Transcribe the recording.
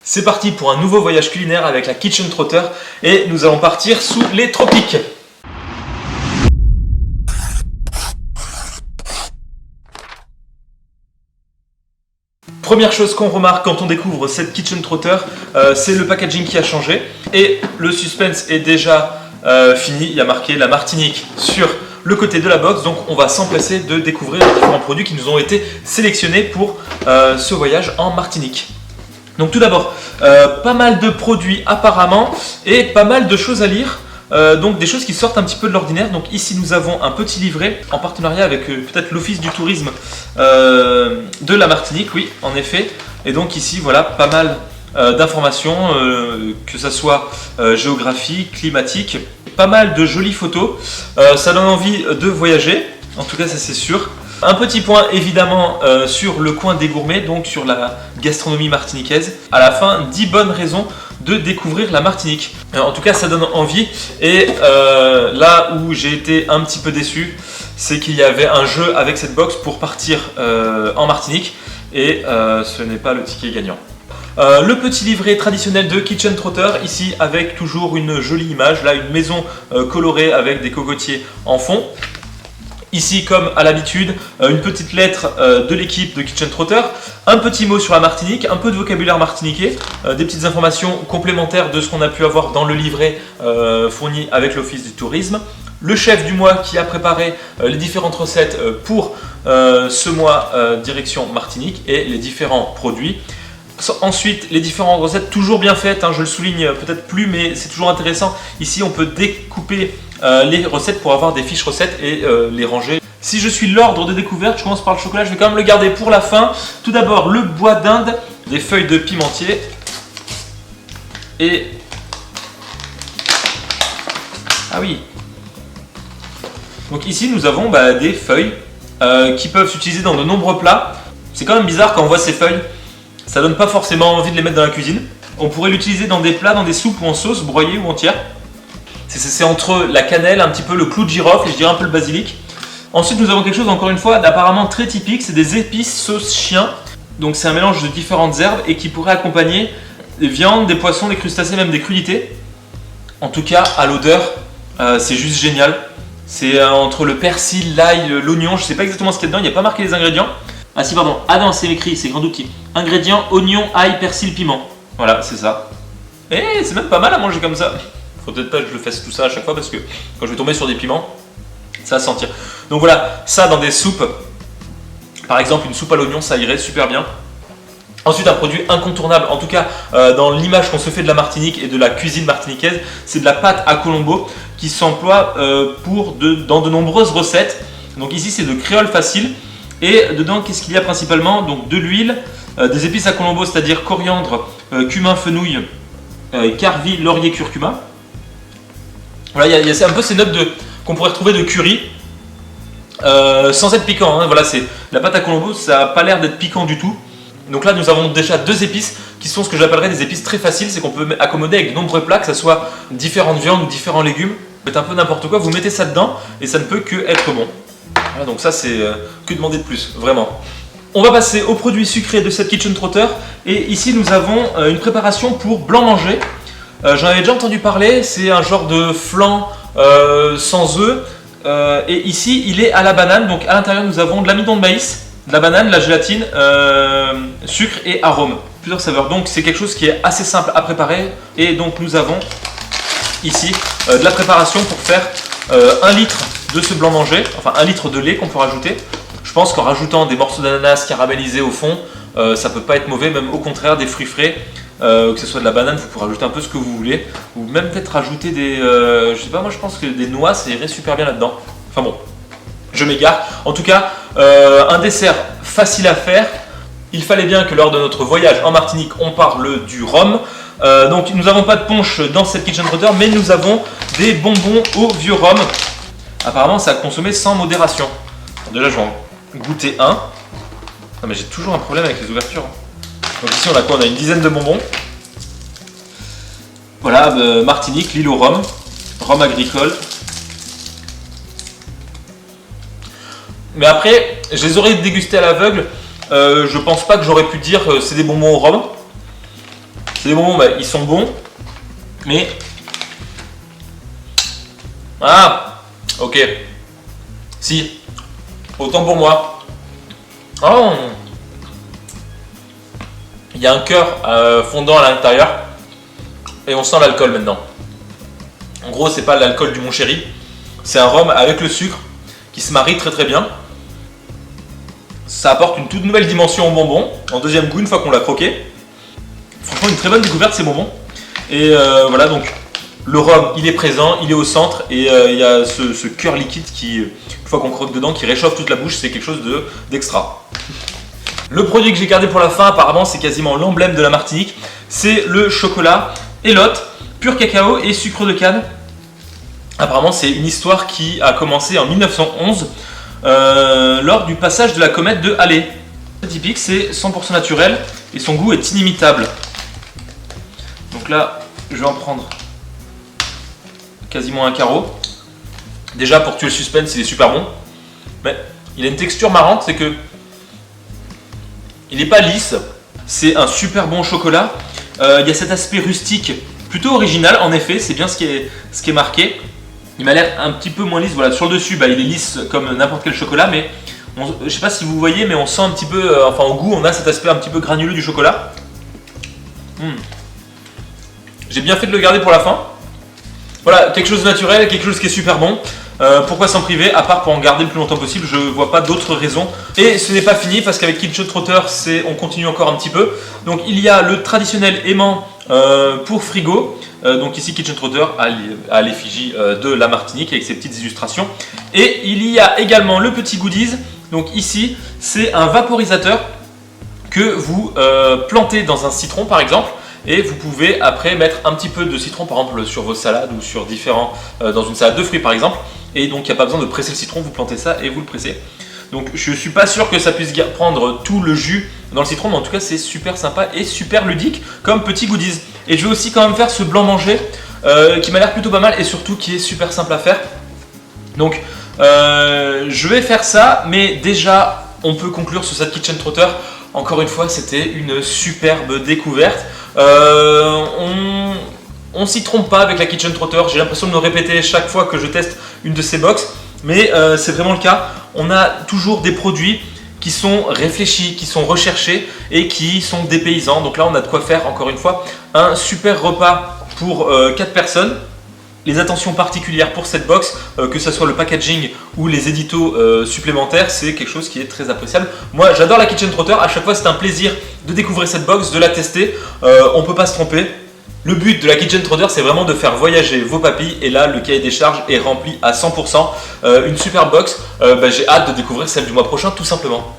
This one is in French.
C'est parti pour un nouveau voyage culinaire avec la Kitchen Trotter et nous allons partir sous les tropiques. Première chose qu'on remarque quand on découvre cette Kitchen Trotter, c'est le packaging qui a changé et le suspense est déjà fini. Il y a marqué la Martinique sur le côté de la box, donc on va s'empresser de découvrir les différents produits qui nous ont été sélectionnés pour ce voyage en Martinique. Donc tout d'abord, pas mal de produits apparemment et pas mal de choses à lire. Donc des choses qui sortent un petit peu de l'ordinaire. Donc ici nous avons un petit livret en partenariat avec peut-être l'Office du tourisme de la Martinique, oui en effet. Et donc ici voilà pas mal d'informations, que ce soit géographie, climatique, pas mal de jolies photos. Ça donne envie de voyager, en tout cas ça c'est sûr. Un petit point évidemment sur le coin des gourmets, donc sur la gastronomie martiniquaise. À la fin, 10 bonnes raisons de découvrir la Martinique. En tout cas, ça donne envie. Et là où j'ai été un petit peu déçu, c'est qu'il y avait un jeu avec cette box pour partir en Martinique. Et ce n'est pas le ticket gagnant. Le petit livret traditionnel de Kitchen Trotter, ici avec toujours une jolie image. Là, une maison colorée avec des cocotiers en fond. Ici, comme à l'habitude, une petite lettre de l'équipe de Kitchen Trotter, un petit mot sur la Martinique, un peu de vocabulaire martiniquais, des petites informations complémentaires de ce qu'on a pu avoir dans le livret fourni avec l'Office du tourisme. Le chef du mois qui a préparé les différentes recettes pour ce mois direction Martinique et les différents produits. Ensuite, les différentes recettes toujours bien faites, hein, je le souligne peut-être plus, mais c'est toujours intéressant. Ici, on peut découper les recettes pour avoir des fiches recettes et les ranger. Si je suis l'ordre de découverte, je commence par le chocolat, je vais quand même le garder pour la fin. Tout d'abord, le bois d'Inde, des feuilles de pimentier et... Ah oui. Donc ici, nous avons des feuilles qui peuvent s'utiliser dans de nombreux plats. C'est quand même bizarre quand on voit ces feuilles. Ça donne pas forcément envie de les mettre dans la cuisine. On pourrait l'utiliser dans des plats, dans des soupes ou en sauce, broyée ou entière. C'est entre la cannelle, un petit peu le clou de girofle et je dirais un peu le basilic. Ensuite, nous avons quelque chose, encore une fois, d'apparemment très typique. C'est des épices sauce chien. Donc c'est un mélange de différentes herbes et qui pourrait accompagner des viandes, des poissons, des crustacés, même des crudités. En tout cas, à l'odeur, c'est juste génial. C'est entre le persil, l'ail, l'oignon. Je sais pas exactement ce qu'il y a dedans, il n'y a pas marqué les ingrédients. Ah si, pardon. Ah non, c'est écrit, c'est grand ou petit. Ingrédients, oignon, ail, persil, piment. Voilà, c'est ça. Et c'est même pas mal à manger comme ça. Faut peut-être pas que je le fasse tout ça à chaque fois parce que quand je vais tomber sur des piments, ça va sentir. Donc voilà, ça dans des soupes. Par exemple, une soupe à l'oignon, ça irait super bien. Ensuite, un produit incontournable, en tout cas dans l'image qu'on se fait de la Martinique et de la cuisine martiniquaise, c'est de la pâte à Colombo qui s'emploie dans de nombreuses recettes. Donc ici, c'est de créole facile. Et dedans, qu'est-ce qu'il y a principalement? Donc de l'huile, des épices à Colombo, c'est-à-dire coriandre, cumin, fenouil, carvi, laurier, curcuma. Voilà, il y a un peu ces notes qu'on pourrait retrouver de curry, sans être piquant. Hein. Voilà, c'est la pâte à Colombo, ça n'a pas l'air d'être piquant du tout. Donc là, nous avons déjà deux épices qui sont ce que j'appellerais des épices très faciles. C'est qu'on peut accommoder avec de nombreux plats, que ce soit différentes viandes ou différents légumes. Vous faites un peu n'importe quoi, vous mettez ça dedans et ça ne peut que être bon. Voilà, donc ça, c'est que demander de plus, vraiment. On va passer aux produits sucrés de cette Kitchen Trotter. Et ici, nous avons une préparation pour blanc manger. J'en avais déjà entendu parler, c'est un genre de flan sans œufs. Et ici, il est à la banane. Donc à l'intérieur, nous avons de l'amidon de maïs, de la banane, de la gélatine, sucre et arômes. Plusieurs saveurs. Donc c'est quelque chose qui est assez simple à préparer. Et donc nous avons ici de la préparation pour faire 1 litre de ce blanc manger, enfin 1 litre de lait qu'on peut rajouter. Je pense qu'en rajoutant des morceaux d'ananas caramélisés au fond, ça peut pas être mauvais, même au contraire des fruits frais, que ce soit de la banane, vous pouvez rajouter un peu ce que vous voulez, ou même peut-être rajouter des, je sais pas, moi je pense que des noix ça irait super bien là-dedans. Enfin bon, je m'égare. En tout cas, un dessert facile à faire. Il fallait bien que lors de notre voyage en Martinique, on parle du rhum. Donc nous n'avons pas de punch dans cette Kitchen Trotter, mais nous avons des bonbons au vieux rhum. Apparemment, ça a consommé sans modération. Alors déjà, je vais en goûter un. Non, mais j'ai toujours un problème avec les ouvertures. Donc ici, on a quoi? On a une dizaine de bonbons. Voilà, Martinique, l'île au rhum. Rhum agricole. Mais après, je les aurais dégustés à l'aveugle. Je pense pas que j'aurais pu dire c'est des bonbons au rhum. C'est des bonbons, bah, ils sont bons, mais... Ah, ok. Si, autant pour moi. Oh, il y a un cœur fondant à l'intérieur, et on sent l'alcool maintenant. En gros, c'est pas l'alcool du Mon Chéri, c'est un rhum avec le sucre qui se marie très très bien. Ça apporte une toute nouvelle dimension au bonbon, en deuxième goût une fois qu'on l'a croqué. Franchement, une très bonne découverte ces bonbons. Et voilà, donc le rhum, il est présent, il est au centre, et il y a ce cœur liquide qui, une fois qu'on croque dedans, qui réchauffe toute la bouche, c'est quelque chose d'extra. Le produit que j'ai gardé pour la fin, apparemment, c'est quasiment l'emblème de la Martinique. C'est le chocolat Elote, pur cacao et sucre de canne. Apparemment, c'est une histoire qui a commencé en 1911 lors du passage de la comète de Halley. C'est typique, c'est 100% naturel et son goût est inimitable. Donc là, je vais en prendre quasiment un carreau. Déjà, pour tuer le suspense, il est super bon. Mais il a une texture marrante, c'est que il n'est pas lisse. C'est un super bon chocolat. Il y a cet aspect rustique plutôt original, en effet, c'est bien ce qui est marqué. Il m'a l'air un petit peu moins lisse. Voilà, sur le dessus, bah, il est lisse comme n'importe quel chocolat, mais je ne sais pas si vous voyez, mais on sent un petit peu, enfin au goût, on a cet aspect un petit peu granuleux du chocolat. J'ai bien fait de le garder pour la fin. Voilà, quelque chose de naturel, quelque chose qui est super bon. Pourquoi s'en priver, à part pour en garder le plus longtemps possible, je vois pas d'autres raisons. Et ce n'est pas fini, parce qu'avec Kitchen Trotter, on continue encore un petit peu. Donc il y a le traditionnel aimant pour frigo. Donc ici Kitchen Trotter à l'effigie de la Martinique avec ses petites illustrations. Et il y a également le petit goodies. Donc ici, c'est un vaporisateur que vous plantez dans un citron par exemple. Et vous pouvez après mettre un petit peu de citron par exemple sur vos salades ou sur dans une salade de fruits par exemple. Et donc il n'y a pas besoin de presser le citron, vous plantez ça et vous le pressez. Donc je ne suis pas sûr que ça puisse prendre tout le jus dans le citron, mais en tout cas c'est super sympa et super ludique comme petit goodies. Et je vais aussi quand même faire ce blanc manger qui m'a l'air plutôt pas mal et surtout qui est super simple à faire. Donc je vais faire ça, mais déjà on peut conclure sur cette Kitchen Trotter. Encore une fois, c'était une superbe découverte. On s'y trompe pas avec la Kitchen Trotter, j'ai l'impression de me répéter chaque fois que je teste une de ces box, mais c'est vraiment le cas. On a toujours des produits qui sont réfléchis, qui sont recherchés et qui sont dépaysants. Donc là, on a de quoi faire, encore une fois, un super repas pour 4 personnes. Les attentions particulières pour cette box, que ce soit le packaging ou les éditos supplémentaires, c'est quelque chose qui est très appréciable. Moi, j'adore la Kitchen Trotter. À chaque fois, c'est un plaisir de découvrir cette box, de la tester. On ne peut pas se tromper. Le but de la Kitchen Trotter, c'est vraiment de faire voyager vos papilles. Et là, le cahier des charges est rempli à 100%. Une super box. J'ai hâte de découvrir celle du mois prochain, tout simplement.